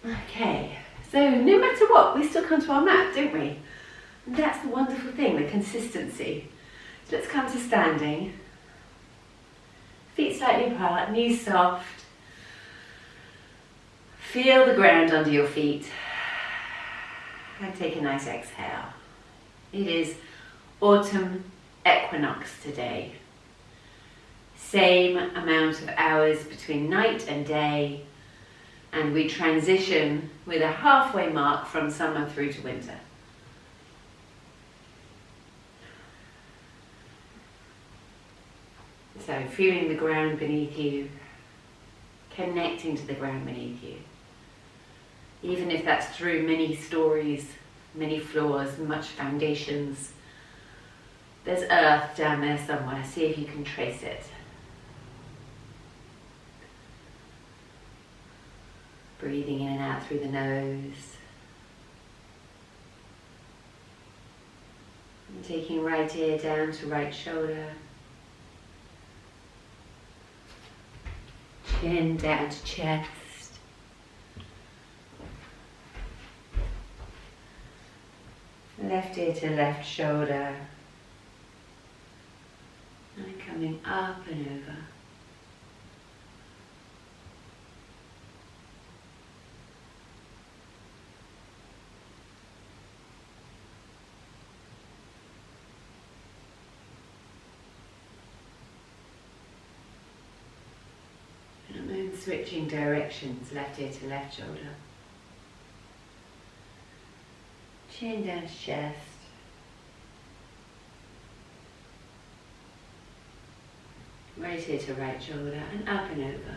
Okay, so no matter what, we still come to our mat, don't we? And that's the wonderful thing, the consistency. So let's come to standing. Feet slightly apart, knees soft. Feel the ground under your feet. And take a nice exhale. It is autumn equinox today. Same amount of hours between night and day. And we transition with a halfway mark from summer through to winter. So feeling the ground beneath you, connecting to the ground beneath you. Even if that's through many stories, many floors, much foundations. There's earth down there somewhere. See if you can trace it. Breathing in and out through the nose. And taking right ear down to right shoulder. Chin down to chest. Left ear to left shoulder. And coming up and over. And then switching directions, left ear to left shoulder. Chin down to chest. Right ear to right shoulder and up and over.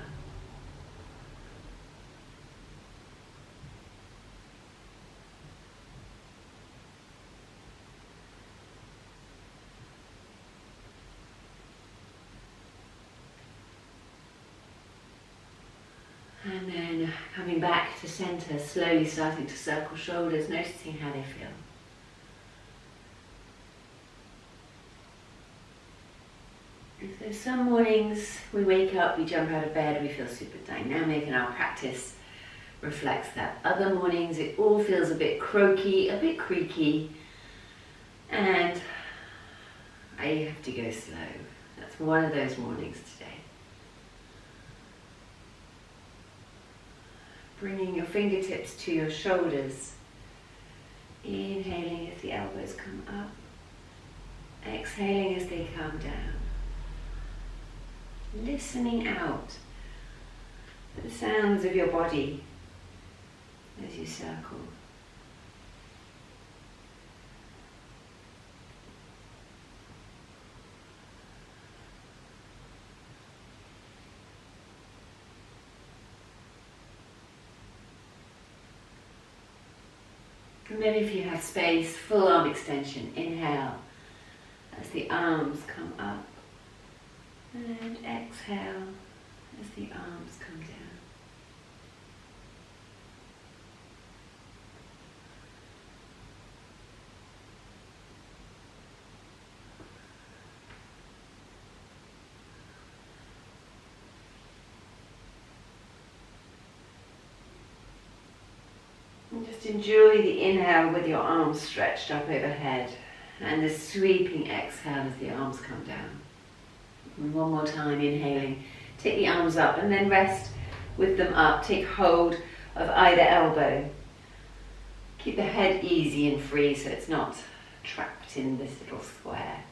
And then coming back to center, slowly starting to circle shoulders, noticing how they feel. So some mornings we wake up, we jump out of bed, we feel super dynamic, and our practice reflects that. Other mornings it all feels a bit croaky, a bit creaky, and I have to go slow. That's one of those mornings today. Bringing your fingertips to your shoulders, inhaling as the elbows come up, exhaling as they come down. Listening out for the sounds of your body as you circle. And then if you have space, full arm extension, inhale as the arms come up. And exhale as the arms come down. And just enjoy the inhale with your arms stretched up overhead and the sweeping exhale as the arms come down. And one more time, inhaling, take the arms up and then rest with them up. Take hold of either elbow. Keep the head easy and free so it's not trapped in this little square.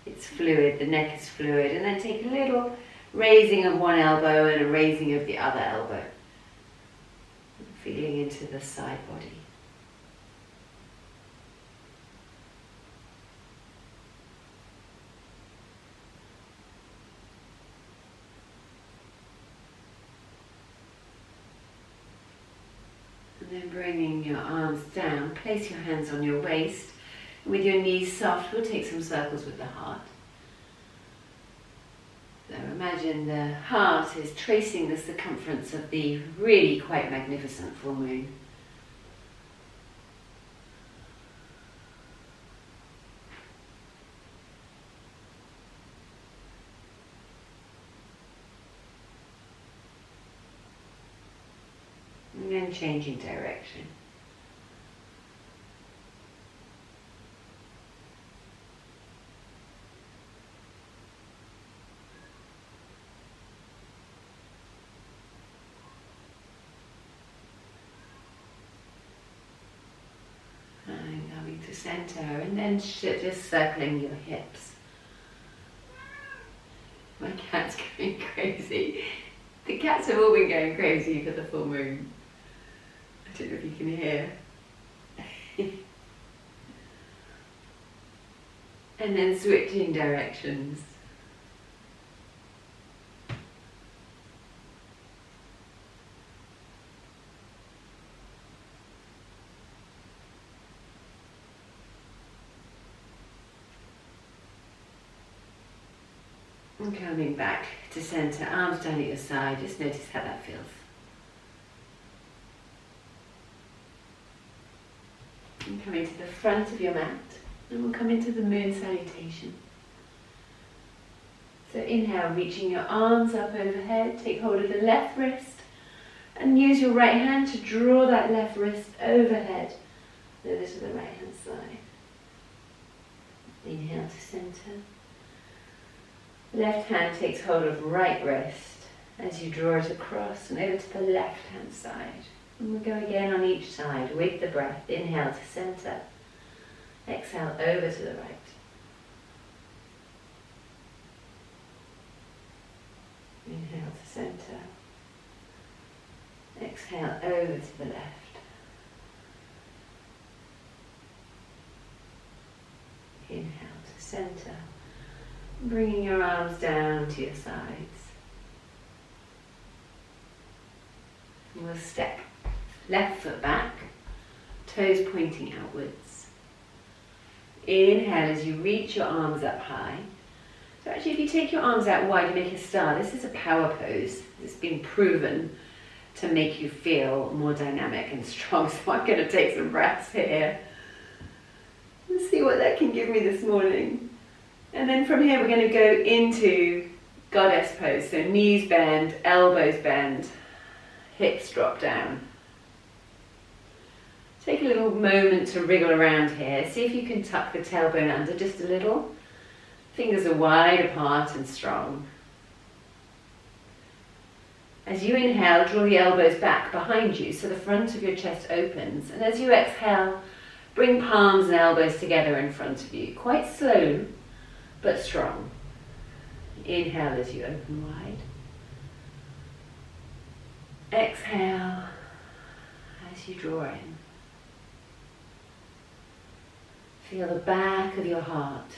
It's fluid, the neck is fluid, and then take a little raising of one elbow and a raising of the other elbow. Feeling into the side body. And then bringing your arms down, place your hands on your waist. And with your knees soft, we'll take some circles with the heart. So imagine the heart is tracing the circumference of the really quite magnificent full moon. And then changing direction. And coming to center, and then just circling your hips. My cat's going crazy. The cats have all been going crazy for the full moon. I don't know if you can hear. And then switching directions. And coming back to center, arms down at your side, just notice how that feels. And coming to the front of your mat, and we'll come into the moon salutation. So inhale, reaching your arms up overhead, take hold of the left wrist, and use your right hand to draw that left wrist overhead, over to the right hand side. Inhale to center. Left hand takes hold of right wrist as you draw it across and over to the left hand side. And we'll go again on each side with the breath. Inhale to center. Exhale over to the right. Inhale to center. Exhale over to the left. Inhale to center. Bringing your arms down to your sides. And we'll step left foot back, toes pointing outwards. Inhale as you reach your arms up high. So actually if you take your arms out wide, you make a star. This is a power pose. It's been proven to make you feel more dynamic and strong. So I'm going to take some breaths here. Let's see what that can give me this morning. And then from here we're going to go into goddess pose. So knees bend, elbows bend, hips drop down. Take a little moment to wriggle around here. See if you can tuck the tailbone under just a little. Fingers are wide apart and strong. As you inhale, draw the elbows back behind you so the front of your chest opens. And as you exhale, bring palms and elbows together in front of you. Quite slow, but strong. Inhale as you open wide. Exhale as you draw in. Feel the back of your heart.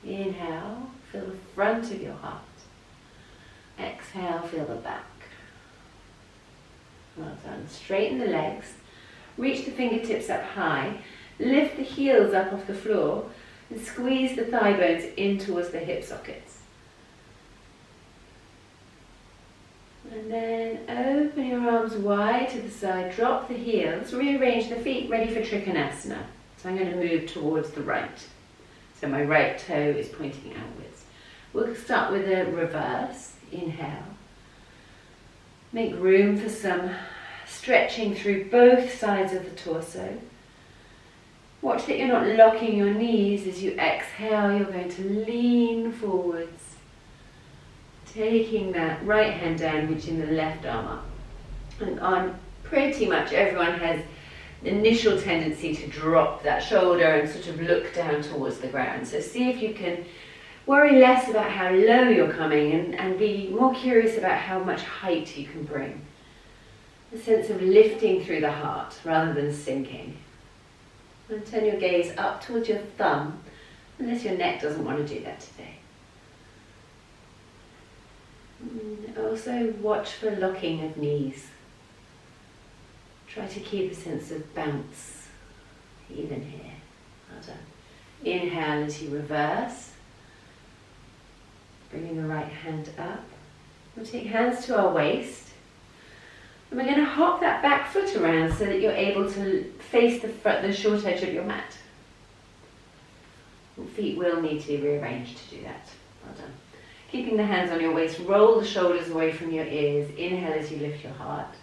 Inhale, feel the front of your heart. Exhale, feel the back. Well done. Straighten the legs. Reach the fingertips up high. Lift the heels up off the floor. And squeeze the thigh bones in towards the hip sockets. And then open your arms wide to the side, drop the heels, rearrange the feet, ready for Trikonasana. So I'm going to move towards the right. So my right toe is pointing outwards. We'll start with a reverse. Inhale. Make room for some stretching through both sides of the torso. Watch that you're not locking your knees. As you exhale, you're going to lean forwards. Taking that right hand down, reaching the left arm up. And on pretty much everyone has the initial tendency to drop that shoulder and sort of look down towards the ground. So see if you can worry less about how low you're coming and be more curious about how much height you can bring. A sense of lifting through the heart rather than sinking. And turn your gaze up towards your thumb, unless your neck doesn't want to do that today. And also watch for locking of knees. Try to keep a sense of bounce, even here. Well done. Inhale as you reverse. Bringing the right hand up. We'll take hands to our waist. And we're going to hop that back foot around so that you're able to face the short edge of your mat. Your feet will need to be rearranged to do that. Well done. Keeping the hands on your waist, roll the shoulders away from your ears. Inhale as you lift your heart.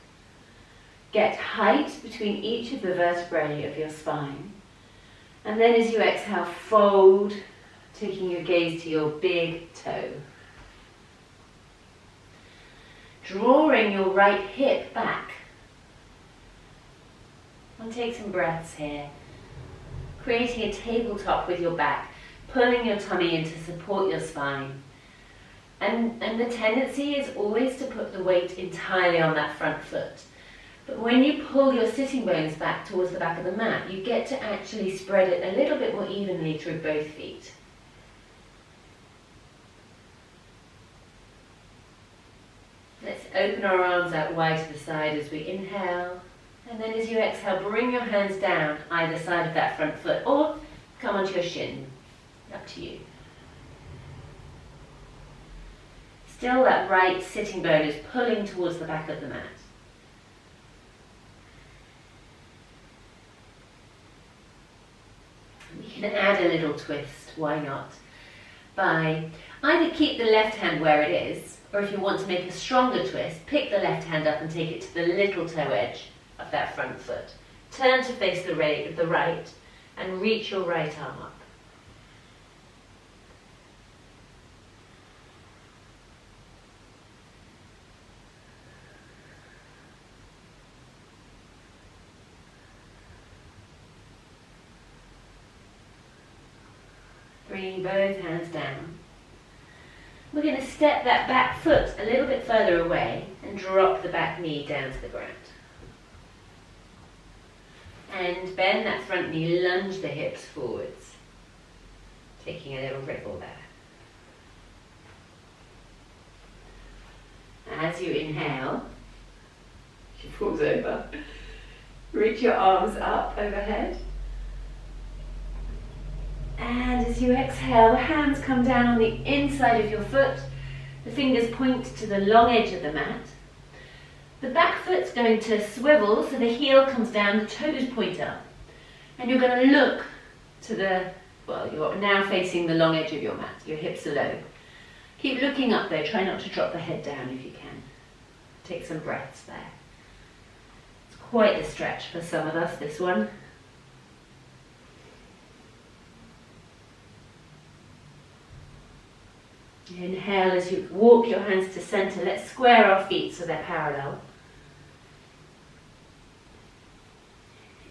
get height between each of the vertebrae of your spine. And then as you exhale, fold, taking your gaze to your big toe. Drawing your right hip back. And take some breaths here. Creating a tabletop with your back, pulling your tummy in to support your spine. And the tendency is always to put the weight entirely on that front foot. But when you pull your sitting bones back towards the back of the mat, you get to actually spread it a little bit more evenly through both feet. Let's open our arms out wide to the side as we inhale. And then as you exhale, bring your hands down either side of that front foot or come onto your shin. Up to you. Still that right sitting bone is pulling towards the back of the mat. We can add a little twist, why not? By either keep the left hand where it is, or if you want to make a stronger twist, pick the left hand up and take it to the little toe edge of that front foot. Turn to face the right and reach your right arm up. Bring both hands down. We're going to step that back foot a little bit further away and drop the back knee down to the ground. And bend that front knee, lunge the hips forwards, taking a little ripple there. As you inhale, she falls over, reach your arms up overhead. And as you exhale, the hands come down on the inside of your foot. The fingers point to the long edge of the mat. The back foot's going to swivel, so the heel comes down, the toes point up. And you're going to look to you're now facing the long edge of your mat. Your hips are low. Keep looking up though, try not to drop the head down if you can. Take some breaths there. It's quite a stretch for some of us, this one. Inhale as you walk your hands to center. Let's square our feet so they're parallel.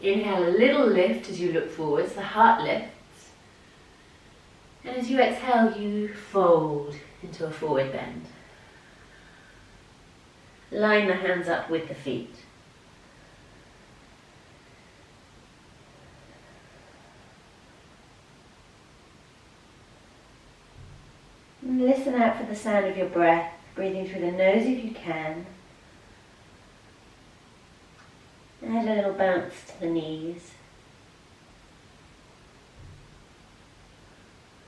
Inhale, a little lift as you look forwards, the heart lifts. And as you exhale, you fold into a forward bend. Line the hands up with the feet. And listen out for the sound of your breath, breathing through the nose if you can. Add a little bounce to the knees.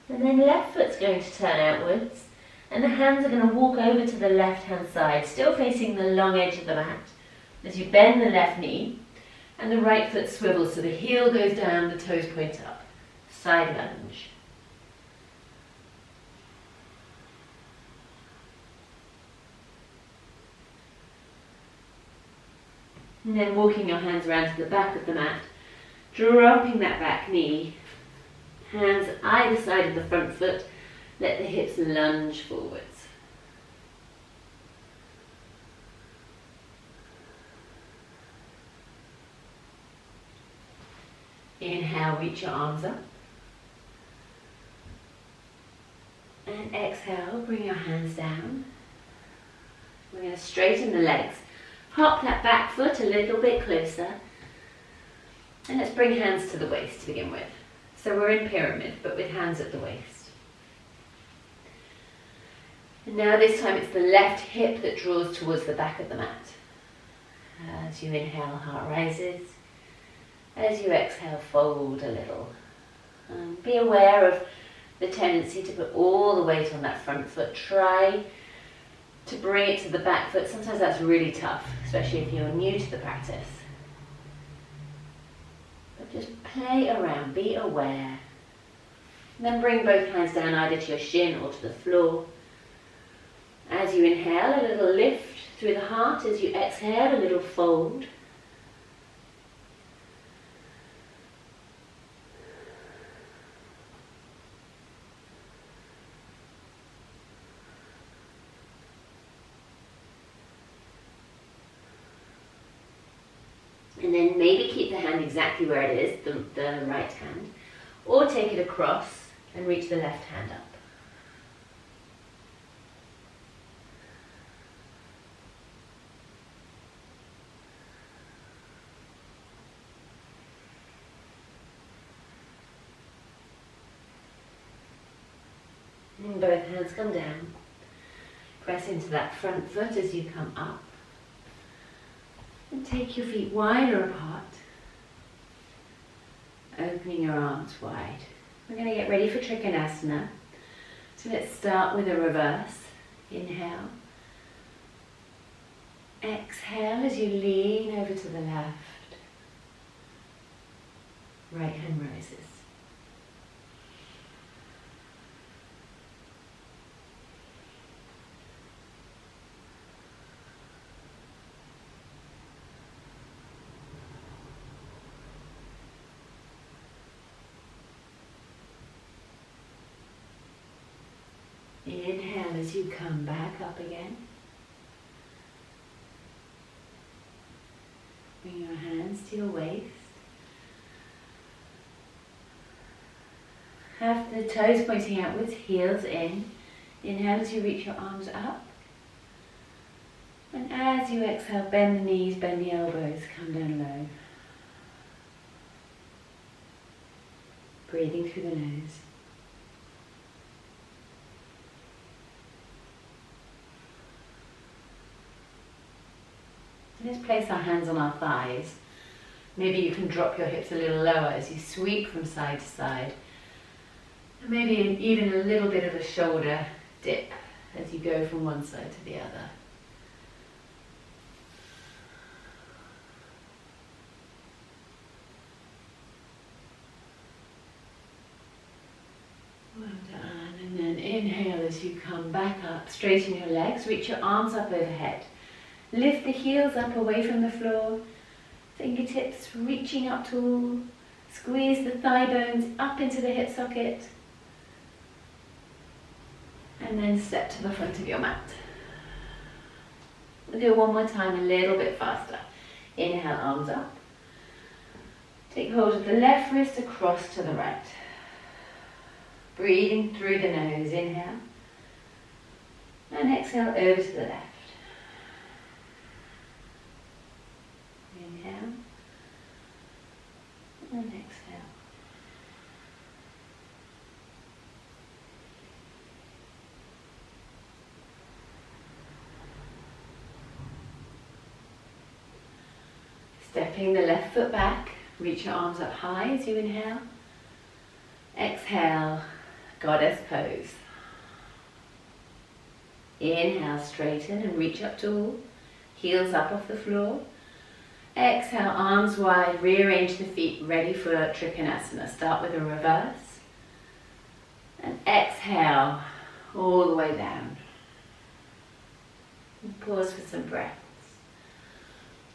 And then left foot's going to turn outwards, and the hands are going to walk over to the left hand side, still facing the long edge of the mat. As you bend the left knee, and the right foot swivels so the heel goes down, the toes point up. Side lunge. And then walking your hands around to the back of the mat, dropping that back knee, hands either side of the front foot, let the hips lunge forwards. Inhale, reach your arms up. And exhale, bring your hands down. We're going to straighten the legs. Hop that back foot a little bit closer. And let's bring hands to the waist to begin with. So we're in pyramid, but with hands at the waist. And now this time it's the left hip that draws towards the back of the mat. As you inhale, heart rises. As you exhale, fold a little. Be aware of the tendency to put all the weight on that front foot. Try to bring it to the back foot. Sometimes that's really tough, especially if you're new to the practice. But just play around, be aware. And then bring both hands down either to your shin or to the floor. As you inhale, a little lift through the heart. As you exhale, a little fold. And then maybe keep the hand exactly where it is, the right hand, or take it across and reach the left hand up. And both hands come down. Press into that front foot as you come up. And take your feet wider apart. Opening your arms wide. We're going to get ready for Trikonasana. So let's start with a reverse. Inhale. Exhale as you lean over to the left. Right hand rises. Inhale as you come back up again. Bring your hands to your waist. Have the toes pointing outwards, heels in. Inhale as you reach your arms up. And as you exhale, bend the knees, bend the elbows, come down low. Breathing through the nose. Let's place our hands on our thighs. Maybe you can drop your hips a little lower as you sweep from side to side. And maybe even a little bit of a shoulder dip as you go from one side to the other. Well done. And then inhale as you come back up. Straighten your legs, reach your arms up overhead. Lift the heels up away from the floor, fingertips reaching up tall, squeeze the thigh bones up into the hip socket, and then step to the front of your mat. We'll do it one more time, a little bit faster. Inhale, arms up. Take hold of the left wrist across to the right. Breathing through the nose, inhale, and exhale over to the left. Inhale and exhale. Stepping the left foot back, reach your arms up high as you inhale. Exhale, goddess pose. Inhale, straighten and reach up tall, heels up off the floor. Exhale, arms wide, rearrange the feet, ready for Trikonasana. Start with a reverse. And exhale, all the way down. And pause for some breaths.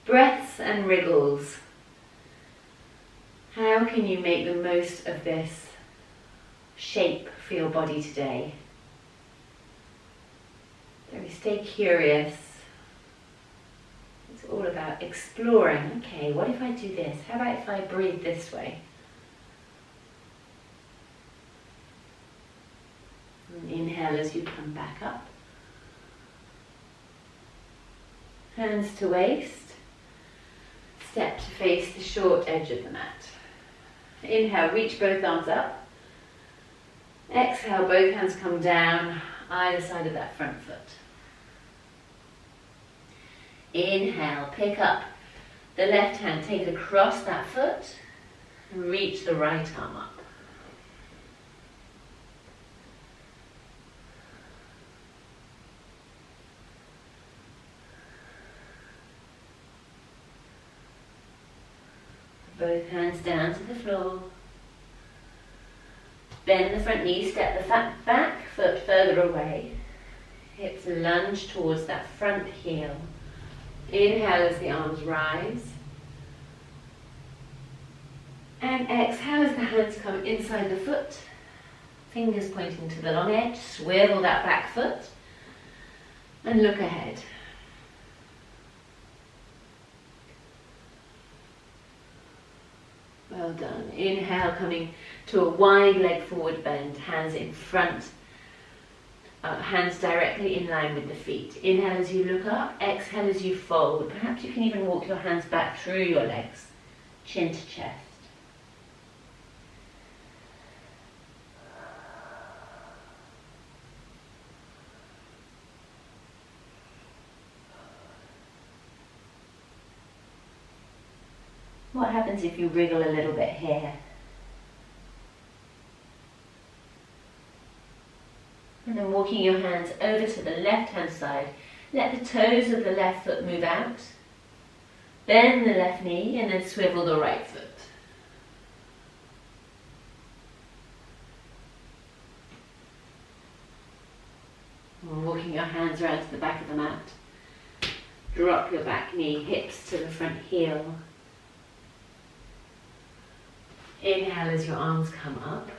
Breaths and wriggles. How can you make the most of this shape for your body today? So stay curious. It's all about exploring. Okay, what if I do this? How about if I breathe this way? And inhale as you come back up. Hands to waist. Step to face the short edge of the mat. Inhale, reach both arms up. Exhale, both hands come down either side of that front foot. Inhale, pick up the left hand, take it across that foot, and reach the right arm up. Both hands down to the floor. Bend the front knee, step the back foot further away. Hips lunge towards that front heel. Inhale as the arms rise. And exhale as the hands come inside the foot. Fingers pointing to the long edge. Swivel that back foot. And look ahead. Well done. Inhale, coming to a wide leg forward bend, hands in front, hands directly in line with the feet. Inhale as you look up, exhale as you fold. Perhaps you can even walk your hands back through your legs, chin to chest. What happens if you wriggle a little bit here? And then walking your hands over to the left-hand side, let the toes of the left foot move out. Bend the left knee and then swivel the right foot. And walking your hands around to the back of the mat. Drop your back knee, hips to the front heel. Inhale as your arms come up.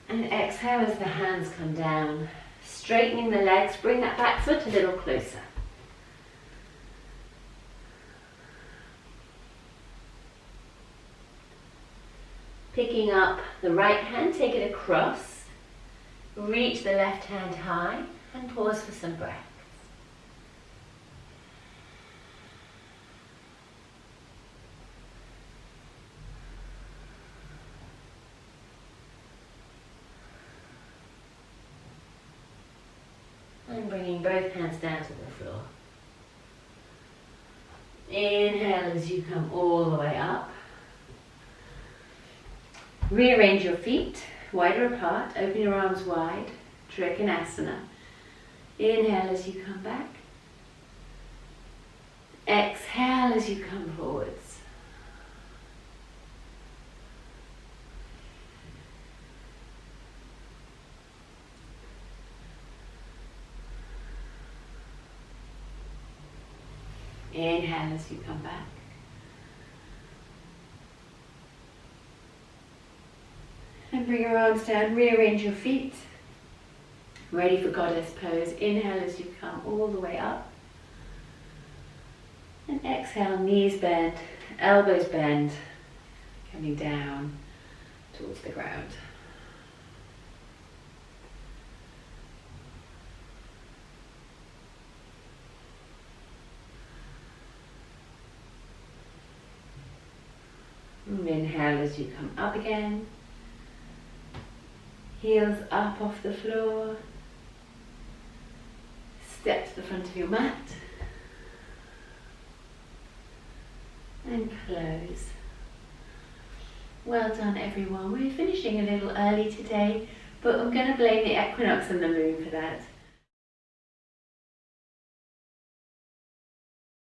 And exhale as the hands come down. Straightening the legs, bring that back foot a little closer. Picking up the right hand, take it across. Reach the left hand high and pause for some breath. And bringing both hands down to the floor. Inhale as you come all the way up. Rearrange your feet wider apart, open your arms wide, Trikonasana. Inhale as you come back. Exhale as you come forwards. Inhale as you come back. And bring your arms down, rearrange your feet. Ready for goddess pose. Inhale as you come all the way up. And exhale, knees bend, elbows bend, coming down towards the ground. And inhale as you come up again. Heels up off the floor. Step to the front of your mat. And close. Well done everyone. We're finishing a little early today, but I'm going to blame the equinox and the moon for that.